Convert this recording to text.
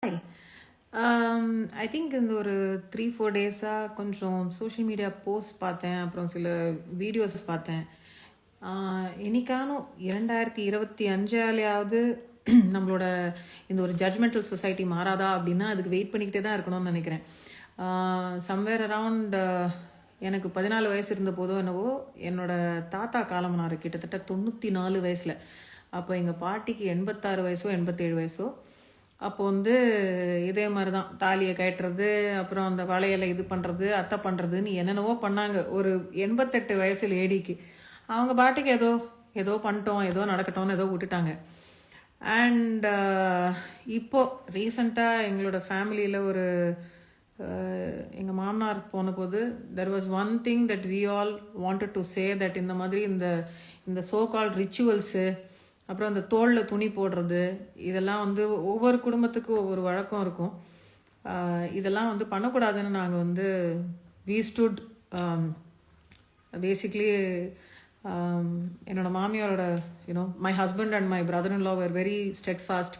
Hi. I think இந்த ஒரு 3-4 டேஸாக கொஞ்சம் சோஷியல் மீடியா போஸ்ட் பார்த்தேன், அப்புறம் சில வீடியோஸ் பார்த்தேன். இன்னைக்கானும் 2025ஆலையாவது நம்மளோட இந்த ஒரு ஜட்மெண்டல் சொசைட்டி மாறாதா அப்படின்னா அதுக்கு வெயிட் பண்ணிக்கிட்டே தான் இருக்கணும்னு நினைக்கிறேன். சம்வேர் அரவுண்ட் எனக்கு 14 வயசு இருந்த போதோ என்னவோ என்னோட தாத்தா காலமானார் கிட்டத்தட்ட 94 வயசில். அப்போ எங்கள் பாட்டிக்கு 86 வயசோ 87 வயசோ. அப்போ வந்து இதே மாதிரி தான் தாலியை கட்டுறது, அப்புறம் அந்த வளையலை இது பண்ணுறது, அத்தை பண்ணுறதுன்னு என்னென்னவோ பண்ணாங்க ஒரு 88 வயசு லேடிக்கு. அவங்க பாட்டுக்கு ஏதோ ஏதோ பண்ணிட்டோம், ஏதோ நடக்கட்டும்னு ஏதோ விட்டுட்டாங்க. அண்ட் இப்போ ரீசண்டாக எங்களோட ஃபேமிலியில் ஒரு எங்கள் மாமனார் போன போது there was one thing that we all wanted to say that இந்த மாதிரி இந்த சோ கால் ரிச்சுவல்ஸு, அப்புறம் அந்த தோளில் துணி போடுறது, இதெல்லாம் வந்து ஒவ்வொரு குடும்பத்துக்கும் ஒவ்வொரு வழக்கம் இருக்கும். இதெல்லாம் வந்து பண்ணக்கூடாதுன்னு நாங்கள் வந்து வி ஸ்டுட் பேசிக்லி. என்னோட மாமியாரோட my husband and my brother in law were very stud fast.